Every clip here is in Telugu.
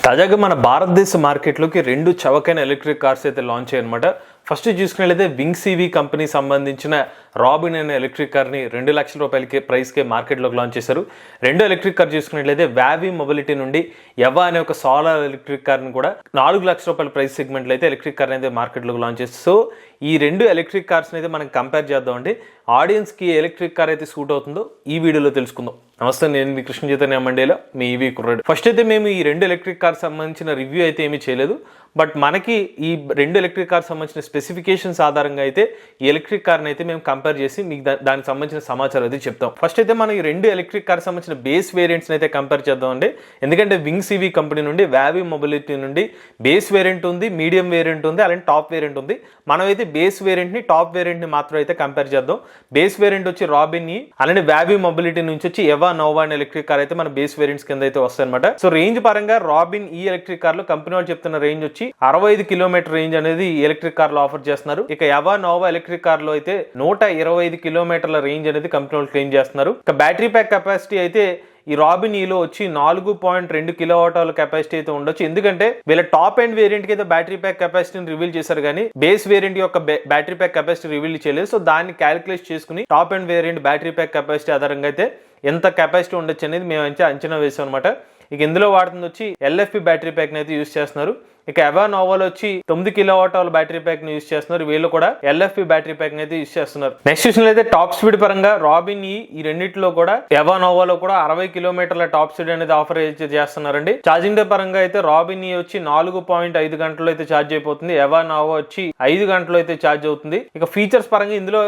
తాజాగా మన భారతదేశ మార్కెట్లోకి రెండు చవకైన ఎలక్ట్రిక్ కార్స్ అయితే లాంచ్ అయ్యాయన్నమాట. ఫస్ట్ చూసుకున్నట్లయితే వింగ్స్ ఈవీ కంపెనీ సంబంధించిన రాబిన్ అనే ఎలక్ట్రిక్ కార్ని 2 లక్షల రూపాయలకి ప్రైస్కే మార్కెట్లోకి లాంచ్ చేశారు. రెండో ఎలక్ట్రిక్ కార్ చూసుకున్నట్లయితే వ్యావీ మొబిలిటీ నుండి ఎవా అనే ఒక సోలార్ ఎలక్ట్రిక్ కార్ని కూడా 4 లక్షల రూపాయల ప్రైస్ సెగ్మెంట్లో అయితే ఎలక్ట్రిక్ కార్ని అయితే మార్కెట్లోకి లాంచ్ చేస్తారు. సో ఈ రెండు ఎలక్ట్రిక్ కార్స్ని అయితే మనం కంపేర్ చేద్దామండి. ఆడియన్స్కి ఎలక్ట్రిక్ కార్ అయితే సూట్ అవుతుందో ఈ వీడియోలో తెలుసుకుందాం. నమస్తే, నేను మీ కృష్ణ చైతన్య మండేలా, మీ ఈవీ కుర్రాడు. ఫస్ట్ అయితే మేము ఈ రెండు ఎలక్ట్రిక్ కార్ సంబంధించిన రివ్యూ అయితే ఏమీ చేయలేదు. బట్ మనకి ఈ రెండు ఎలక్ట్రిక్ కార్ సంబంధించిన స్పెసిఫికేషన్స్ ఆధారంగా అయితే ఈ ఎలక్ట్రిక్ కార్ని అయితే మేము కంపేర్ చేసి మీకు దానికి సంబంధించిన సమాచారం అయితే చెప్తాం. ఫస్ట్ అయితే మనం ఈ రెండు ఎలక్ట్రిక్ కార్ సంబంధించిన బేస్ వేరియంట్స్ని అయితే కంపేర్ చేద్దామండి. ఎందుకంటే వింగ్స్ ఈవీ కంపెనీ నుండి వ్యావీ మొబిలిటీ నుండి బేస్ వేరియంట్ ఉంది, మీడియం వేరియంట్ ఉంది, అలానే టాప్ వేరియంట్ ఉంది. మనం అయితే బేస్ వేరియంట్ని, టాప్ వేరియంట్ని మాత్రం అయితే కంపేర్ చేద్దాం. బేస్ వేరియంట్ వచ్చి రాబిన్ ఈ, అలానే వ్యావీ మొబిలిటీ నుంచి వచ్చి ఎవా నోవా అనే ఎలక్ట్రిక్ కార్ అయితే మన బేస్ వేరియంట్స్ కింద అయితే వస్తాయి అనమాట. సో రేంజ్ పరంగా రాబిన్ ఈ ఎలక్ట్రిక్ కార్ లో కంపెనీ వాళ్ళు చెప్తున్న రేంజ్ వచ్చి 65 కిలోమీటర్ రేంజ్ అనేది ఈ ఎలక్ట్రిక్ కార్ లో ఆఫర్ చేస్తున్నారు. ఇక ఎవా నోవా ఎలక్ట్రిక్ కార్ లో అయితే 125 కిలోమీటర్ల రేంజ్ అనేది కంపెనీ వాళ్ళు క్లెయిమ్ చేస్తున్నారు. ఇక బ్యాటరీ ప్యాక్ కెపాసిటీ అయితే ఈ రాబిన్ ఈలో వచ్చి 4.2 కిలోవాట్ అవర్ కెపాసిటీ అయితే ఉండొచ్చు. ఎందుకంటే వీళ్ళ టాప్ అండ్ వేరియంట్ కి అయితే బ్యాటరీ ప్యాక్ కెపాసిటీని రివీల్ చేశారు, కానీ బేస్ వేరియంట్ యొక్క బ్యాటరీ ప్యాక్ కెపాసిటీ రివీల్ చేయలేదు. సో దాన్ని క్యాలిక్యులేట్ చేసుకుని top and variant battery pack capacity ఆధారంగా అయితే ఎంత కెపాసిటీ ఉండొచ్చు అనేది మేము అయితే అంచనా వేసాం అనమాట. ఇక ఇందులో వాడుతుంది వచ్చి ఎల్ఎఫ్పి బ్యాటరీ ప్యాక్ ని అయితే యూజ్ చేస్తున్నారు. ఇక ఎవా నోవాలో వచ్చి 9 కిలోవాట్ అవర్ బ్యాటరీ ప్యాక్ ని యూజ్ చేస్తున్నారు. వీళ్ళు కూడా ఎల్ఎఫ్పి బ్యాటరీ ప్యాక్ ని అయితే యూజ్ చేస్తున్నారు. నెక్స్ట్ చూసిన అయితే టాప్ స్పీడ్ పరంగా రాబిన్ ఈ రెండింటిలో కూడా ఎవా నోవాలో కూడా 60 కిలోమీటర్ల టాప్ స్పీడ్ అనేది ఆఫర్ అయితే చేస్తున్నారండి. ఛార్జింగ్ డే పరంగా అయితే రాబిన్ వచ్చి 4.5 గంటలు అయితే ఛార్జ్ అయిపోతుంది. ఎవా నోవా వచ్చి 5 గంటలు అయితే ఛార్జ్ అవుతుంది. ఇక ఫీచర్స్ పరంగా ఇందులో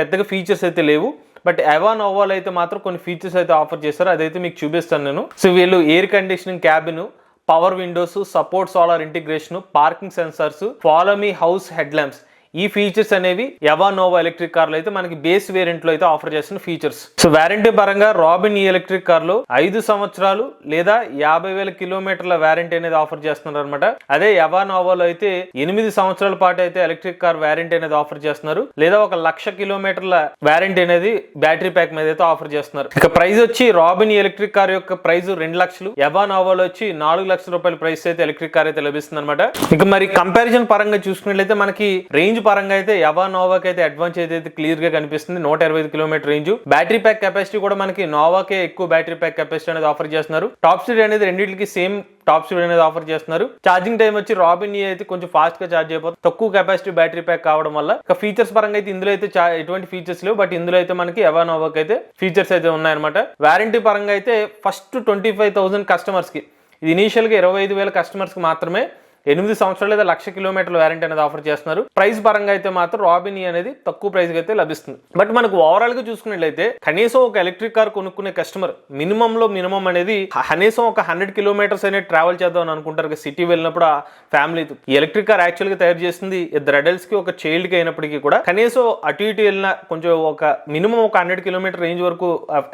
పెద్దగా ఫీచర్స్ అయితే లేవు. బట్ ఎవా నోవాలో అయితే మాత్రం కొన్ని ఫీచర్స్ అయితే ఆఫర్ చేస్తారు, అదైతే మీకు చూపిస్తాను నేను. సో వీళ్ళు air conditioning cabin, power Windows, support solar integration, parking sensors, follow me house head lamps, ఈ ఫీచర్స్ అనేవి ఎవా నోవా ఎలక్ట్రిక్ కార్ లో అయితే మనకి బేస్ వేరియంట్ లో అయితే ఆఫర్ చేస్తున్న ఫీచర్స్. సో వారంటీ పరంగా రాబిన్ ఈ ఎలక్ట్రిక్ కార్ లో 5 సంవత్సరాలు లేదా 50,000 కిలోమీటర్ల వారంటీ అనేది ఆఫర్ చేస్తున్నారు అనమాట. అదే ఎవా నోవాలో అయితే 8 సంవత్సరాల పాటు అయితే ఎలక్ట్రిక్ కార్ వారంటీ అనేది ఆఫర్ చేస్తున్నారు, లేదా 1,00,000 కిలోమీటర్ల వారంటీ అనేది బ్యాటరీ ప్యాక్ మీద అయితే ఆఫర్ చేస్తున్నారు. ఇక ప్రైస్ వచ్చి రాబిన్ ఈ ఎలక్ట్రిక్ కార్ యొక్క ప్రైస్ 2 లక్షలు, ఎవా నోవాలో వచ్చి 4 లక్షల రూపాయల ప్రైస్ అయితే ఎలక్ట్రిక్ కార్ అయితే లభిస్తుంది అనమాట. ఇక మరి కంపారిజన్ పరంగా చూసుకున్నట్లయితే మనకి రేంజ్ పరంగా అయితే ఎవా నోవాకి అయితే అడ్వాన్స్ అయితే క్లియర్ గా కనిపిస్తుంది. 125 kilometre range. Battery pack capacity కూడా మనకి నోవాకే ఎక్కువ బ్యాటరీ ప్యాక్ కెపాసిటీ అనేది ఆఫర్ చేస్తున్నారు. టాప్ స్పీడ్ అనేది రెండింటికి సేమ్ టాప్ స్పీడ్ అనేది ఆఫర్ చేస్తున్నారు. ఛార్జింగ్ టైం వచ్చి రాబిన్ అయితే కొంచెం ఫాస్ట్ గా ఛార్జ్ అయిపోతుంది, తక్కువ కెపాసిటీ బ్యాటరీ ప్యాక్ కావడం వల్ల. ఇక ఫీచర్స్ పరంగా అయితే ఇందులో అయితే ఎటువంటి ఫీచర్స్ లేవు, బట్ ఇందులో అయితే మనకి ఎవా నోవాకి అయితే ఫీచర్స్ అయితే ఉన్నాయన్నమాట. వారంటీ పరంగా అయితే ఫస్ట్ 25,000 కస్టమర్స్ కి, ఇది ఇనీషియల్ గా 25,000 కస్టమర్స్ కి మాత్రమే 8 సంవత్సరాలు లేదా 1,00,000 కిలోమీటర్ల వారంటీ అనేది ఆఫర్ చేస్తున్నారు. ప్రైస్ పరంగా అయితే మాత్రం రాబిన్ అనేది తక్కువ ప్రైస్ అయితే లభిస్తుంది. బట్ మనకు ఓవరాల్ గా చూసుకున్నట్లయితే కనీసం ఒక ఎలక్ట్రిక్ కార్ కొనుక్కునే కస్టమర్ మినిమం అనేది కనీసం ఒక 100 కిలోమీటర్స్ అనేది ట్రావెల్ చేద్దాం అని అనుకుంటారు సిటీ వెళ్ళినప్పుడు ఆ ఫ్యామిలీతో. ఈ ఎలక్ట్రిక్ కార్ యాక్చువల్ గా తయారు చేస్తుంది 2 అడల్ట్స్ కి, ఒక చైల్డ్ కి అయినప్పటికీ కూడా కనీసం అటు ఇటు వెళ్ళిన కొంచెం మినిమం ఒక 100 కిలోమీటర్ రేంజ్ వరకు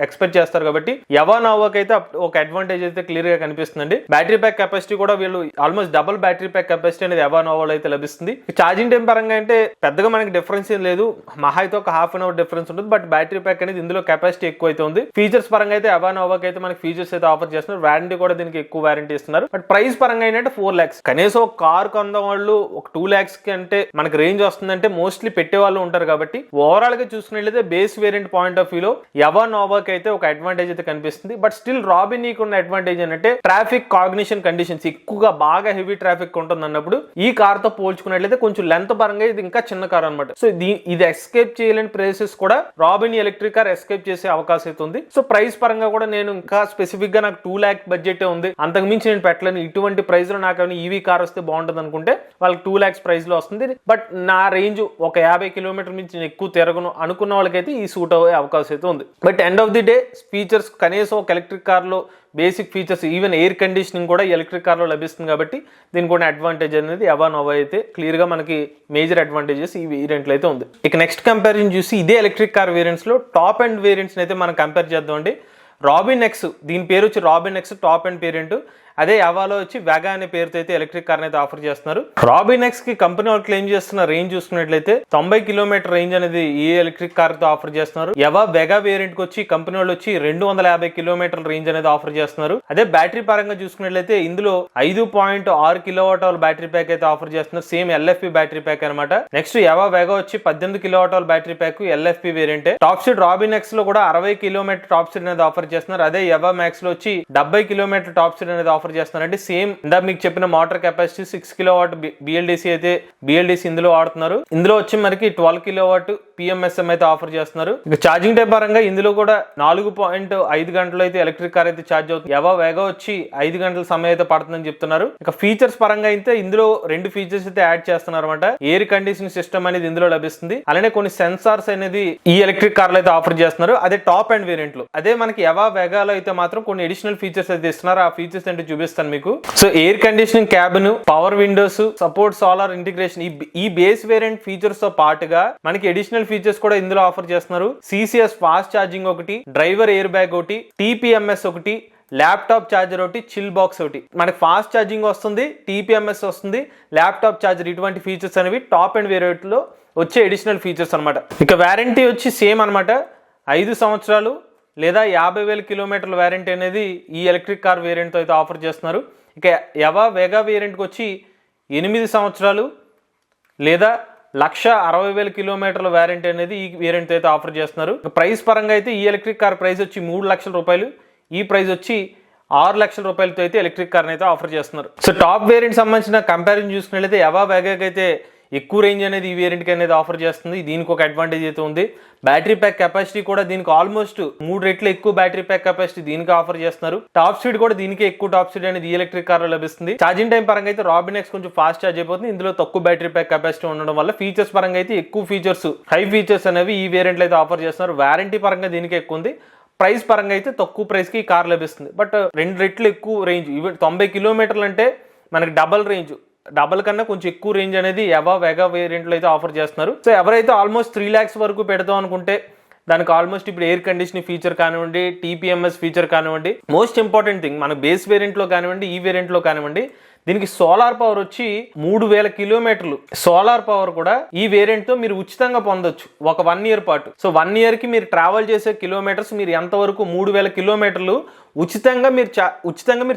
ఎక్స్పెక్ట్ చేస్తారు. కాబట్టి ఎవా నోవాకి అయితే ఒక అడ్వాంటేజ్ అయితే క్లియర్ గా కనిపిస్తుందండి. బ్యాటరీ ప్యాక్ కెపాసిటీ కూడా వీళ్ళు almost double battery pack capacity అనేది ఎవా నోవాలో అయితే లభిస్తుంది. ఛార్జింగ్ టైం పరంగా అంటే పెద్దగా మనకి డిఫరెన్స్ ఏం లేదు, మహా అయితే ఒక ½ అవర్ డిఫరెన్స్ ఉంటుంది. బట్ బ్యాటరీ ప్యాక్ అనేది ఇందులో కెపాసిటీ ఎక్కువ అయితే ఉంది. ఫీచర్స్ పరంగా అయితే ఎవా నోవాకి అయితే మనకి ఫీచర్స్ అయితే ఆఫర్ చేస్తున్నారు. వారంటీ కూడా దీనికి ఎక్కువ వారంటీ ఇస్తున్నారు. బట్ ప్రైస్ పరంగా ఏంటంటే 4 lakhs. కనీసం ఒక కార్ కొన్న వాళ్ళు ఒక 2 lakhs కి అంటే మనకి రేంజ్ వస్తుందంటే మోస్ట్లీ పెట్టే వాళ్ళు ఉంటారు. కాబట్టి ఓవరాల్ గా చూసుకున్నట్లయితే base variant point of view లో ఎవా నోవాకి అయితే ఒక అడ్వాంటేజ్ అయితే కనిపిస్తుంది. బట్ స్టిల్ రాబిన్ ఉన్న అడ్వాంటేజ్ ఏంటంటే ట్రాఫిక్ కాగ్నిషన్ కండిషన్స్, ఎక్కువగా బాగా హెవీ ట్రాఫిక్ ఉంటుంది అన్నప్పుడు ఈ కార్ తో పోల్చుకున్నట్లయితే కొంచెం లెంత్ పరంగా ఇది ఇంకా చిన్న కార్ అనమాట. సో ఇది ఎస్కేప్ చేయలేని ప్రైసెస్ కూడా రాబిన్ ఎలక్ట్రిక్ కార్ ఎస్కేప్ చేసే అవకాశం అయితే ఉంది. సో ప్రైస్ పరంగా కూడా నేను ఇంకా స్పెసిఫిక్ గా నాకు 2 lakh బడ్జెట్ ఉంది, అంతకు మించి నేను పెట్టలేను, ఇటువంటి ప్రైస్ లో నాకు ఈవీ కార్ వస్తే బాగుంటుంది అనుకుంటే వాళ్ళకి 2 lakhs ప్రైస్ లో వస్తుంది. బట్ నా రేంజ్ ఒక 50 కిలోమీటర్ నుంచి నేను ఎక్కువ తిరగను అనుకున్న వాళ్ళకైతే ఈ సూట్ అయ్యే అవకాశం అయితే ఉంది. But end of the day features కనీసం ఒక ఎలక్ట్రిక్ కార్ లో basic features, even air conditioning కూడా ఎలక్ట్రిక్ కార్ లో లభిస్తుంది. కాబట్టి దీనికి కూడా అడ్వాంటేజ్ అనేది ఎవా నోవా అయితే క్లియర్ గా మనకి మేజర్ అడ్వాంటేజెస్ ఈ వేరియంట్ లో అయితే ఉంది. ఇక నెక్స్ట్ కంపారిజన్ చూసి ఇదే ఎలక్ట్రిక్ కార్ వేరియంట్స్ లో టాప్ అండ్ వేరియంట్స్ అయితే మనం కంపేర్ చేద్దాం అండి. రాబిన్ ఎక్స్, దీని పేరు వచ్చి robin X top and variant. అదే యవాలో వచ్చి వెగా అనే పేరుతో అయితే ఎలక్ట్రిక్ కార్ అయితే ఆఫర్ చేస్తున్నారు. రాబినెక్స్ కి కంపెనీ వాళ్ళు క్లెయిమ్ చేస్తున్న రేంజ్ చూసుకున్నట్లయితే 90 కిలోమీటర్ రేంజ్ అనేది ఈ ఎలక్ట్రిక్ కార్ తో ఆఫర్ చేస్తున్నారు. యవా వెగా వేరియంట్ కి వచ్చి కంపెనీ వాళ్ళు వచ్చి 250 కిలోమీటర్ల రేంజ్ అనేది ఆఫర్ చేస్తున్నారు. అదే బ్యాటరీ పరంగా చూసుకున్నట్లయితే ఇందులో 5.6 కిలోవాట్ అవర్ బ్యాటరీ ప్యాక్ అయితే ఆఫర్ చేస్తున్నారు. సేమ్ ఎల్ఎఫ్పి బ్యాటరీ ప్యాక్ అనమాట. నెక్స్ట్ యవా వెగా వచ్చి 18 kilowatt hour battery pack LFP variant. Top speed రాబినెక్స్ లో కూడా 60 కిలోమీటర్ టాప్ స్పీడ్ అనేది ఆఫర్ చేస్తున్నారు. అదే యవా మ్యాక్స్ లో వచ్చి 70 కిలోమీటర్ టాప్ స్పీడ్ అనేది ఆఫర్ చేస్తున్నారు. అంటే సేమ్ ఇందా మీకు చెప్పిన మోటార్ కెపాసిటీ 6 కిలోవాట్ బిఎల్డిసి అయితే బిఎల్డిసి ఇందులో వాడుతున్నారు. ఇందులో వచ్చి మనకి 12 కిలోవాట్ పిఎంఎస్ఎం అయితే ఆఫర్ చేస్తున్నారు. ఇక ఛార్జింగ్ టైం పరంగా ఇందులో కూడా 4.5 గంటలు అయితే ఎలక్ట్రిక్ కార్ అయితే ఛార్జ్ అవుతుంది. యవా వేగా వచ్చి 5 గంటల సమయం అయితే పడుతుందని చెప్తున్నారు. ఇక ఫీచర్స్ పరంగా అయితే ఇందులో 2 ఫీచర్స్ అయితే యాడ్ చేస్తున్నారు అనమాట. ఎయిర్ కండిషనింగ్ సిస్టమ్ అనేది ఇందులో లభిస్తుంది. అలానే కొన్ని సెన్సార్స్ అనేది ఈ ఎలక్ట్రిక్ కార్లు అయితే ఆఫర్ చేస్తున్నారు. అదే టాప్ అండ్ వేరియంట్ లో. అదే మనకి యవా వేగాలో అయితే మాత్రం కొన్ని అడిషనల్ ఫీచర్స్ అయితే ఇస్తున్నారు. ఆ ఫీచర్స్ అంటే చూపిస్తాను మీకు. So air conditioning cabin, power Windows, support solar integration, ఈ బేస్ వేరియంట్ ఫీచర్స్ తో పాటుగా మనకి అడిషనల్ ఫీచర్స్ కూడా ఇందులో ఆఫర్ చేస్తున్నారు. సిసిఎస్ ఫాస్ట్ ఛార్జింగ్ ఒకటి, డ్రైవర్ ఎయిర్ బ్యాగ్ ఒకటి, టీపీఎంఎస్ ఒకటి, ల్యాప్టాప్ ఛార్జర్ ఒకటి, చిల్ బాక్స్ ఒకటి. మనకి ఫాస్ట్ ఛార్జింగ్ వస్తుంది, టీపీఎంఎస్ వస్తుంది, ల్యాప్టాప్ ఛార్జర్, ఇటువంటి ఫీచర్స్ అనేవి టాప్ అండ్ వేరియంట్ లో వచ్చే అడిషనల్ ఫీచర్స్ అనమాట. ఇక వారంటీ వచ్చి సేమ్ అనమాట. 5 సంవత్సరాలు లేదా 50,000 కిలోమీటర్ల వారంటీ అనేది ఈ ఎలక్ట్రిక్ కార్ వేరియంట్తో అయితే ఆఫర్ చేస్తున్నారు. ఇక యవా వేగా వేరియంట్కి వచ్చి 8 సంవత్సరాలు లేదా 1,60,000 కిలోమీటర్ల వారంటీ అనేది ఈ వేరియంట్ అయితే ఆఫర్ చేస్తున్నారు. ప్రైస్ పరంగా అయితే ఈ ఎలక్ట్రిక్ కార్ ప్రైస్ వచ్చి 3 లక్షల రూపాయలు, ఈ ప్రైస్ వచ్చి 6 లక్షల రూపాయలతో అయితే ఎలక్ట్రిక్ కార్ని అయితే ఆఫర్ చేస్తున్నారు. సో టాప్ వేరియంట్ సంబంధించిన కంపారిజన్ చూసుకున్నట్లయితే యవా వేగాకి అయితే ఎక్కువ రేంజ్ అనేది ఈ వేరియంట్కి అనేది ఆఫర్ చేస్తుంది. దీనికి ఒక అడ్వాంటేజ్ అయితే ఉంది. బ్యాటరీ ప్యాక్ కెపాసిటీ కూడా దీనికి ఆల్మోస్ట్ 3 రెట్లు ఎక్కువ బ్యాటరీ ప్యాక్ కెపాసిటీ దీనికి ఆఫర్ చేస్తున్నారు. టాప్ స్పీడ్ కూడా దీనికి ఎక్కువ టాప్ స్పీడ్ అనేది ఈ ఎలక్ట్రిక్ కార్ లో లభిస్తుంది. ఛార్జింగ్ టైం పరంగా అయితే రాబినెక్స్ కొంచెం ఫాస్ట్ ఛార్జ్ అయిపోతుంది. ఇందులో తక్కువ బ్యాటరీ ప్యాక్ కెపాసిటీ ఉండడం వల్ల ఫీచర్స్ పరంగా అయితే ఎక్కువ ఫీచర్స్, హై ఫీచర్స్ అనేవి ఈ వేరియంట్ లో అయితే ఆఫర్ చేస్తున్నారు. వారంటీ పరంగా దీనికి ఎక్కువ ఉంది. ప్రైస్ పరంగా అయితే తక్కువ ప్రైస్ కి ఈ కార్ లభిస్తుంది. బట్ 2 రెట్లు ఎక్కువ రేంజ్, 90 కిలోమీటర్లు అంటే మనకి డబల్ కన్నా కొంచెం ఎక్కువ రేంజ్ అనేది యవా వేగా వేరియంట్ లో అయితే ఆఫర్ చేస్తున్నారు. సో ఎవరైతే ఆల్మోస్ట్ 3 lakhs వరకు పెడదాం అనుకుంటే దానికి ఆల్మోస్ట్ ఇప్పుడు ఎయిర్ కండిషనింగ్ ఫీచర్ కానివ్వండి, టీపీఎంఎస్ ఫీచర్ కానివ్వండి, మోస్ట్ ఇంపార్టెంట్ థింగ్ మన బేస్ వేరియంట్ లో కానివ్వండి, ఈ వేరియంట్ లో కానివ్వండి, దీనికి సోలార్ పవర్ వచ్చి 3000 కిలోమీటర్లు సోలార్ పవర్ కూడా ఈ వేరియంట్ తో మీరు ఉచితంగా పొందొచ్చు ఒక 1 year పాటు. సో 1 year కి మీరు ట్రావెల్ చేసే కిలోమీటర్స్ మీరు ఎంతవరకు 3000 కిలోమీటర్లు ఉచితంగా మీరు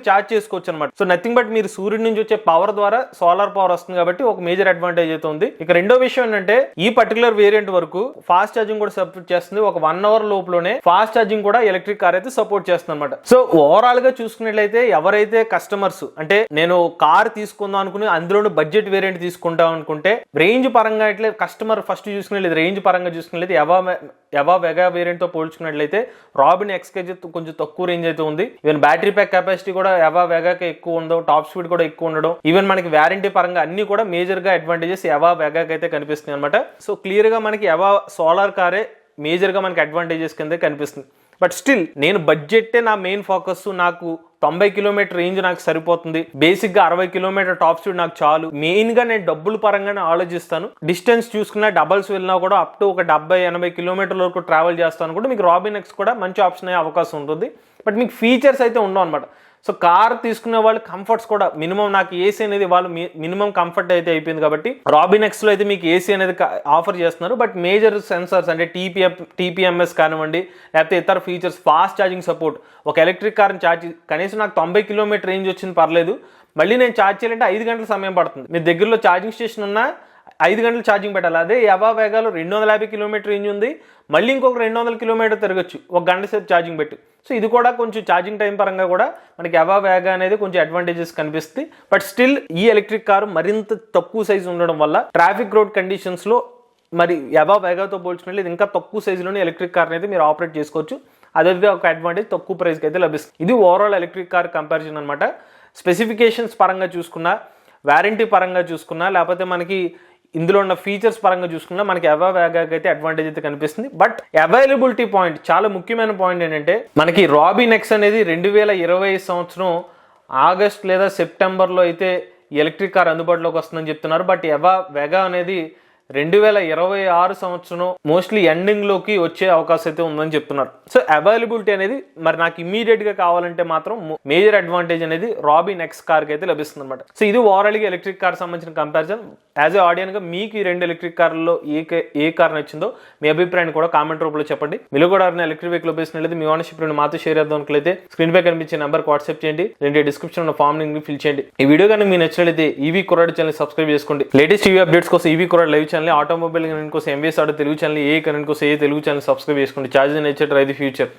ఛార్జ్ చేసుకోవచ్చు అనమాట. సో నథింగ్ బట్ మీరు సూర్యుడి నుంచి వచ్చే పవర్ ద్వారా సోలార్ పవర్ వస్తుంది కాబట్టి ఒక మేజర్ అడ్వాంటేజ్ అయితే ఉంది. ఇక రెండో విషయం ఏంటంటే ఈ పర్టికులర్ వేరియంట్ వరకు ఫాస్ట్ ఛార్జింగ్ కూడా సపోర్ట్ చేస్తుంది. ఒక 1 hour లోపులోనే ఫాస్ట్ ఛార్జింగ్ కూడా ఎలక్ట్రిక్ కార్ అయితే సపోర్ట్ చేస్తుంది అనమాట. సో ఓవరాల్ గా చూసుకున్నట్లయితే ఎవరైతే కస్టమర్స్ అంటే నేను కార్ తీసుకుందాం అనుకుని అందులోని బడ్జెట్ వేరియంట్ తీసుకుంటాం అనుకుంటే రేంజ్ పరంగా అయితే కస్టమర్ ఫస్ట్ చూసుకున్నట్లయితే రేంజ్ పరంగా చూసుకున్నట్లయితే యవా వెగా వేరియంట్ తో పోల్చుకున్నట్లయితే రాబిన్ ఎక్స్కే కొంచెం తక్కువ రేంజ్ అయితే ఉంది. ఈవెన్ బ్యాటరీ ప్యాక్ కెపాసిటీ కూడా యవా వెగాకి ఎక్కువ ఉండడం, టాప్ స్పీడ్ కూడా ఎక్కువ ఉండడం, ఈవెన్ మనకి వారంటీ పరంగా అన్ని కూడా మేజర్ గా అడ్వాంటేజెస్ యవా వెగాకి అయితే కనిపిస్తుంది అనమాట. సో క్లియర్ గా మనకి యవా సోలార్ కారే మేజర్ గా మనకి అడ్వాంటేజెస్ కింద కనిపిస్తుంది. బట్ స్టిల్ నేను బడ్జెట్టే నా మెయిన్ ఫోకస్. నాకు 90 కిలోమీటర్ రేంజ్ నాకు సరిపోతుంది. బేసిక్ గా 60 కిలోమీటర్ టాప్ స్పీడ్ నాకు చాలు. మెయిన్ గా నేను డబ్బుల పరంగానే ఆలోచిస్తాను. డిస్టెన్స్ చూసుకున్నా డబల్స్ వెళ్ళినా కూడా అప్ టు ఒక 70-80 కిలోమీటర్ల వరకు ట్రావెల్ చేస్తాను కూడా మీకు రాబినెక్స్ కూడా మంచి ఆప్షన్ అయ్యే అవకాశం ఉంటుంది. బట్ మీకు ఫీచర్స్ అయితే ఉండవు అనమాట. సో కార్ తీసుకునే వాళ్ళు కంఫర్ట్స్ కూడా మినిమం నాకు ఏసీ అనేది వాళ్ళు మినిమం కంఫర్ట్ అయితే అయిపోయింది కాబట్టి రాబినెక్స్ లో అయితే మీకు ఏసీ అనేది ఆఫర్ చేస్తున్నారు. బట్ మేజర్ సెన్సార్స్ అంటే టీపీఎంఎస్ కానివ్వండి, లేకపోతే ఇతర ఫీచర్స్, ఫాస్ట్ ఛార్జింగ్ సపోర్ట్, ఒక ఎలక్ట్రిక్ కార్ని ఛార్జ్ కనీసం నాకు 90 కిలోమీటర్ రేంజ్ వచ్చింది పర్లేదు, మళ్ళీ నేను ఛార్జ్ చేయాలంటే 5 గంటల సమయం పడుతుంది. మీ దగ్గరలో ఛార్జింగ్ స్టేషన్ ఉన్నా 5 గంటలు ఛార్జింగ్ పెట్టాలి. అదే యవా వేగాలో 250 కిలోమీటర్ రేంజ్ ఉంది, మళ్ళీ ఇంకొక 200 కిలోమీటర్ తిరగచ్చు ఒక గంట సేపు ఛార్జింగ్ పెట్టి. సో ఇది కూడా కొంచెం ఛార్జింగ్ టైం పరంగా కూడా మనకి యవా వేగా అనేది కొంచెం అడ్వాంటేజెస్ కనిపిస్తుంది. బట్ స్టిల్ ఈ ఎలక్ట్రిక్ కారు మరింత తక్కువ సైజు ఉండడం వల్ల ట్రాఫిక్ రోడ్ కండిషన్స్ లో మరి యవా వేగాతో పోల్చుకుంటే ఇది ఇంకా తక్కువ సైజులోనే ఎలక్ట్రిక్ కార్ని అయితే మీరు ఆపరేట్ చేసుకోవచ్చు. అదే ఒక అడ్వాంటేజ్ తక్కువ ప్రైస్కి అయితే లభిస్తుంది. ఇది ఓవరాల్ ఎలక్ట్రిక్ కార్ కంపారిజన్ అనమాట. స్పెసిఫికేషన్స్ పరంగా చూసుకున్నా, వారంటీ పరంగా చూసుకున్నా, లేకపోతే మనకి ఇందులో ఉన్న ఫీచర్స్ పరంగా చూసుకున్నా మనకి యవా వేగాకి అయితే అడ్వాంటేజ్ అయితే కనిపిస్తుంది. బట్ అవైలబిలిటీ పాయింట్ చాలా ముఖ్యమైన పాయింట్ ఏంటంటే మనకి రాబినెక్స్ అనేది 2020 సంవత్సరం ఆగస్ట్ లేదా సెప్టెంబర్లో అయితే ఎలక్ట్రిక్ కార్ అందుబాటులోకి వస్తుందని చెప్తున్నారు. బట్ యవా వేగా అనేది 2026 సంవత్సరం మోస్ట్లీ ఎండింగ్ లోకి వచ్చే అవకాశం అయితే ఉందని చెప్తున్నారు. సో అవైలబిలిటీ అనేది మరి నాకు ఇమీడియట్ గా కావాలంటే మాత్రం మేజర్ అడ్వాంటేజ్ అనేది రాబిన్ ఎక్స్ కార్ కి అయితే లభిస్తుంది అనమాట. సో ఇది ఓవరాల్ గా ఎలక్ట్రిక్ కార్ సంబంధించిన కంపారిజన్. యాజ్ ఏ ఆడియన్ గా మీకు ఈ 2 ఎలక్ట్రిక్ కార్లలో ఏ కార్ నచ్చిందో మీ అభిప్రాయాన్ని కూడా కామెంట్ రూపంలో చెప్పండి. మీరు కూడా ఎలక్ట్రిక్ వెహికల్ ఉపయోగిస్తున్నట్లయితే మీ ఓనర్షిప్ మాతో షేర్ చేద్దాం అనుకుంటే స్క్రీన్ పై కనిపించే నెంబర్ వాట్సాప్ చేయండి, లేదంటే డిస్క్రిప్షన్ ఉన్న ఫామ్ లింక్ ఫిల్ చేయండి. ఈ వీడియో కానీ మీకు నచ్చినట్లయితే ఈవీ కుర్రాడు ఛానల్ సబ్స్క్రైబ్ చేసుకోండి. లేటెస్ట్ టీవీ అప్డేట్స్ కోసం ఈవీ కుర్రాడు లైవ్ ఛానల్, ఆటోమొబైల్ కరెంట్ కోసం ఎంవీఎస్ ఆటో తెలుగు ఛానల్, ఏ కరెంట్ కోసం ఏ తెలుగు ఛానల్ సబ్స్క్రైబ్ చేసుకోండి. Charge nature drive the future.